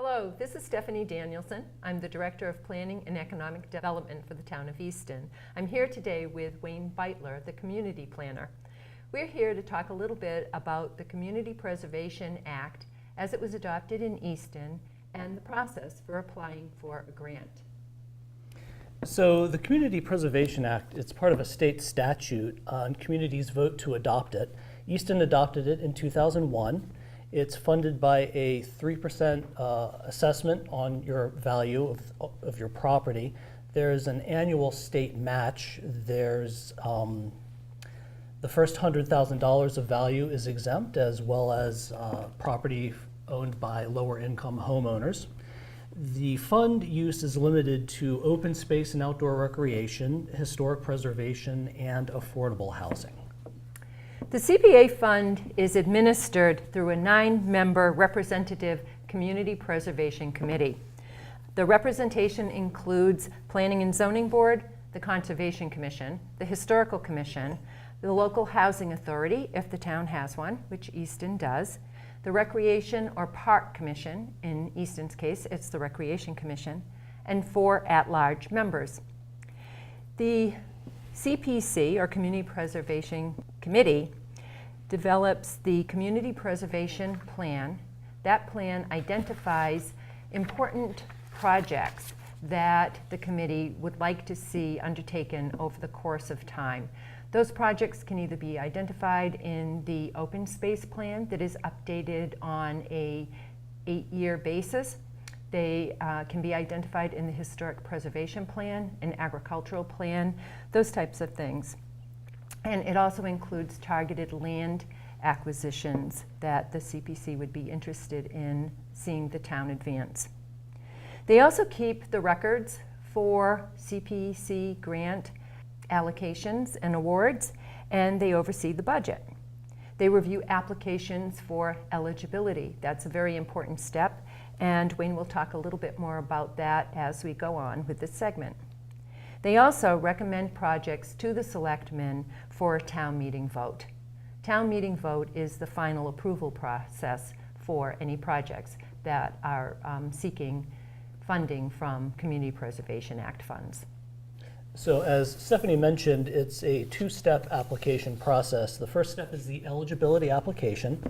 Hello, this is Stephanie Danielson. I'm the Director of Planning and Economic Development for the town of Easton. I'm here today with Wayne Beitler, the Community Planner. We're here to talk a little bit about the Community Preservation Act as it was adopted in Easton and the process for applying for a grant. So the Community Preservation Act, it's part of a state statute, and communities vote to adopt it. Easton adopted it in 2001. It's funded by a 3% assessment on your value of your property. There's an annual state match. There's the first $100,000 of value is exempt, as well as property owned by lower income homeowners. The fund use is limited to open space and outdoor recreation, historic preservation, and affordable housing. The CPA fund is administered through a 9-member representative Community Preservation Committee. The representation includes Planning and Zoning Board, the Conservation Commission, the Historical Commission, the Local Housing Authority, if the town has one, which Easton does, the Recreation or Park Commission, in Easton's case it's the Recreation Commission, and 4 at-large members. The CPC, or Community Preservation Committee, develops the Community Preservation Plan. That plan identifies important projects that the committee would like to see undertaken over the course of time. Those projects can either be identified in the open space plan that is updated on a 8-year basis. They can be identified in the historic preservation plan, an agricultural plan, those types of things. And it also includes targeted land acquisitions that the CPC would be interested in seeing the town advance. They also keep the records for CPC grant allocations and awards, and they oversee the budget. They review applications for eligibility. That's a very important step, and Wayne will talk a little bit more about that as we go on with this segment. They also recommend projects to the selectmen for a town meeting vote. Town meeting vote is the final approval process for any projects that are seeking funding from Community Preservation Act funds. So as Stephanie mentioned, it's a 2-step application process. The first step is the eligibility application,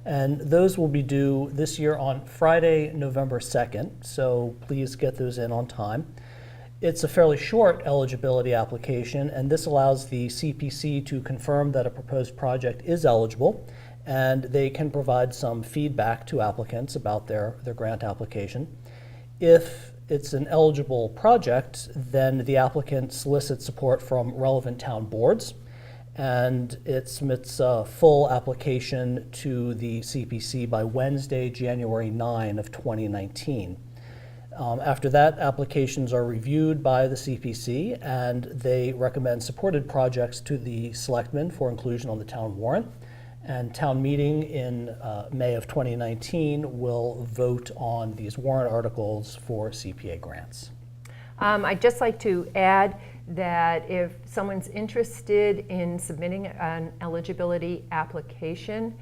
and those will be due this year on Friday, November 2nd, so please get those in on time. It's a fairly short eligibility application, and this allows the CPC to confirm that a proposed project is eligible, and they can provide some feedback to applicants about their grant application. If it's an eligible project, then the applicant solicits support from relevant town boards, and it submits a full application to the CPC by Wednesday, January 9 of 2019. After that, applications are reviewed by the CPC, and they recommend supported projects to the selectmen for inclusion on the town warrant. And town meeting in May of 2019 will vote on these warrant articles for CPA grants. I'd just like to add that if someone's interested in submitting an eligibility application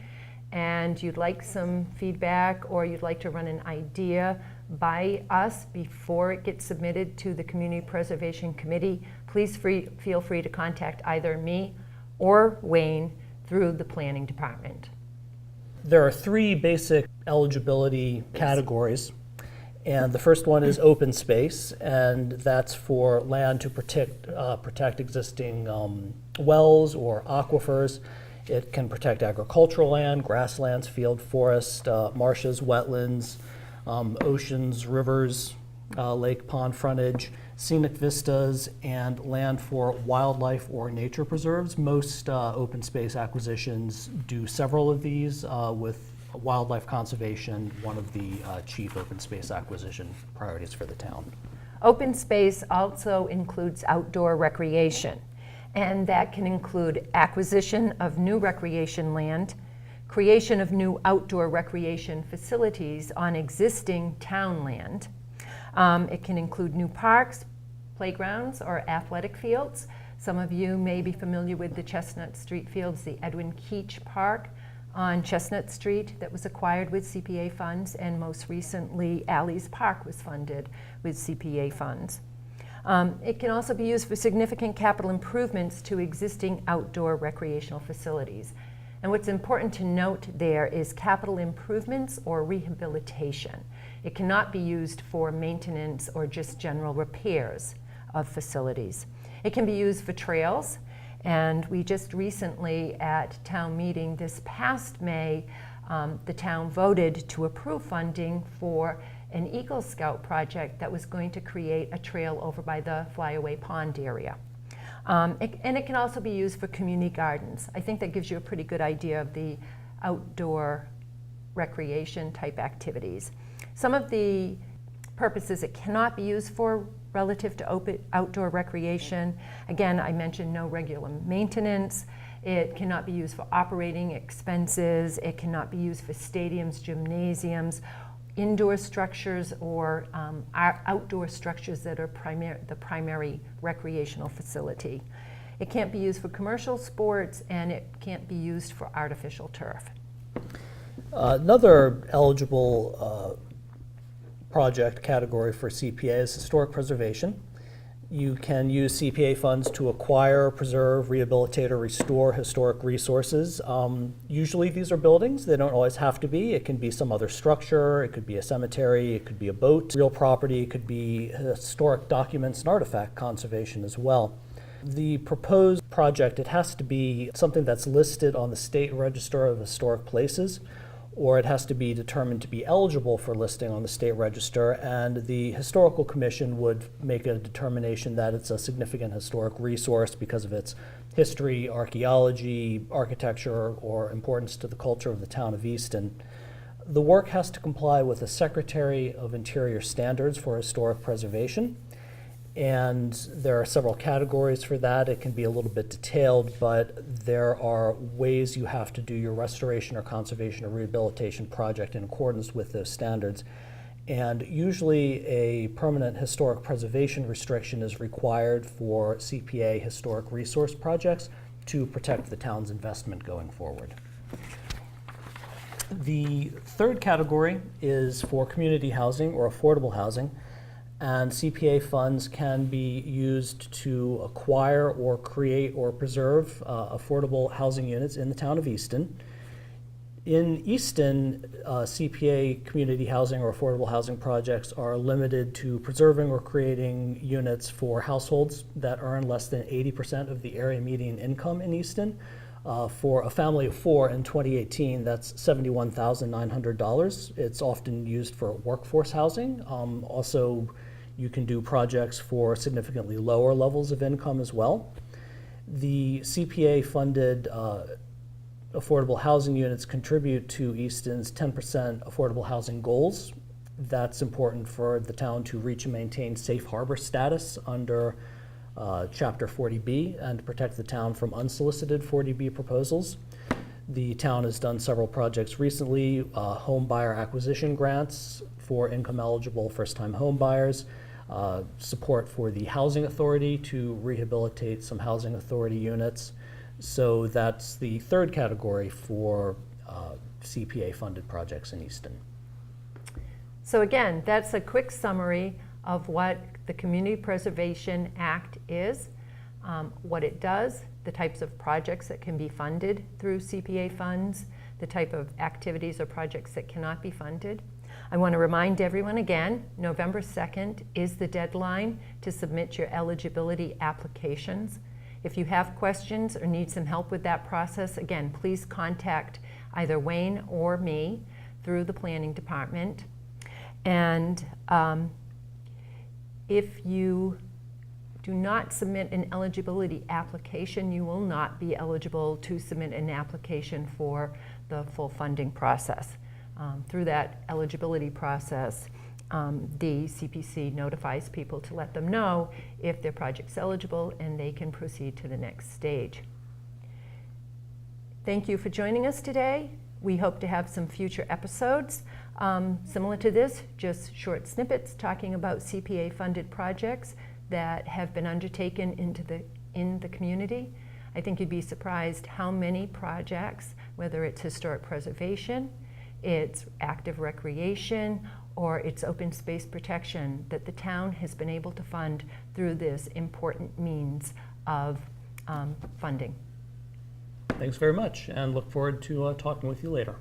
and you'd like some feedback or you'd like to run an idea by us before it gets submitted to the Community Preservation Committee, please feel free to contact either me or Wayne through the planning department. There are 3 basic eligibility categories, and the first one is open space, and that's for land to protect existing wells or aquifers. It can protect agricultural land, grasslands, field, forest, marshes, wetlands, oceans, rivers, lake, pond frontage, scenic vistas, and land for wildlife or nature preserves. Most open space acquisitions do several of these, with wildlife conservation one of the chief open space acquisition priorities for the town. Open space also includes outdoor recreation, and that can include acquisition of new recreation land, creation of new outdoor recreation facilities on existing town land. It can include new parks, playgrounds, or athletic fields. Some of you may be familiar with the Chestnut Street Fields, the Edwin Keach Park. on Chestnut Street that was acquired with CPA funds, and most recently Alley's Park was funded with CPA funds. It can also be used for significant capital improvements to existing outdoor recreational facilities. And what's important to note there is capital improvements or rehabilitation. It cannot be used for maintenance or just general repairs of facilities. It can be used for trails, and we just recently at town meeting this past May, the town voted to approve funding for an Eagle Scout project that was going to create a trail over by the Flyaway Pond area. And it can also be used for community gardens. I think that gives you a pretty good idea of the outdoor recreation type activities. Some of the purposes it cannot be used for relative to outdoor recreation. Again, I mentioned no regular maintenance. It cannot be used for operating expenses. It cannot be used for stadiums, gymnasiums, indoor structures, or outdoor structures that are the primary recreational facility. It can't be used for commercial sports, and it can't be used for artificial turf. Another eligible project category for CPA is historic preservation. You can use CPA funds to acquire, preserve, rehabilitate, or restore historic resources. Usually these are buildings. They don't always have to be. It can be some other structure. It could be a cemetery. It could be a boat, real property. It could be historic documents and artifact conservation as well. The proposed project, it has to be something that's listed on the State Register of Historic Places, or it has to be determined to be eligible for listing on the State Register, and the Historical Commission would make a determination that it's a significant historic resource because of its history, archaeology, architecture, or importance to the culture of the town of Easton. The work has to comply with the Secretary of Interior standards for historic preservation, and there are several categories for that. It can be a little bit detailed, but there are ways you have to do your restoration or conservation or rehabilitation project in accordance with those standards. And usually a permanent historic preservation restriction is required for CPA historic resource projects to protect the town's investment going forward. The third category is for community housing or affordable housing. And CPA funds can be used to acquire or create or preserve affordable housing units in the town of Easton. In Easton, CPA community housing or affordable housing projects are limited to preserving or creating units for households that earn less than 80% of the area median income in Easton. For a family of 4 in 2018, that's $71,900. It's often used for workforce housing. Also, you can do projects for significantly lower levels of income as well. The CPA-funded affordable housing units contribute to Easton's 10% affordable housing goals. That's important for the town to reach and maintain safe harbor status under Chapter 40B and to protect the town from unsolicited 40B proposals. The town has done several projects recently, home buyer acquisition grants for income-eligible first-time home buyers, support for the Housing Authority to rehabilitate some Housing Authority units. So that's the third category for CPA-funded projects in Easton. So again, that's a quick summary of what the Community Preservation Act is, what it does, the types of projects that can be funded through CPA funds, the type of activities or projects that cannot be funded. I want to remind everyone again, November 2nd is the deadline to submit your eligibility applications. If you have questions or need some help with that process, again, please contact either Wayne or me through the planning department. And if you do not submit an eligibility application, you will not be eligible to submit an application for the full funding process. Through that eligibility process, the CPC notifies people to let them know if their project's eligible and they can proceed to the next stage. Thank you for joining us today. We hope to have some future episodes similar to this, just short snippets talking about CPA-funded projects that have been undertaken in the community. I think you'd be surprised how many projects, whether it's historic preservation, it's active recreation, or it's open space protection, that the town has been able to fund through this important means of funding. Thanks very much, and look forward to talking with you later.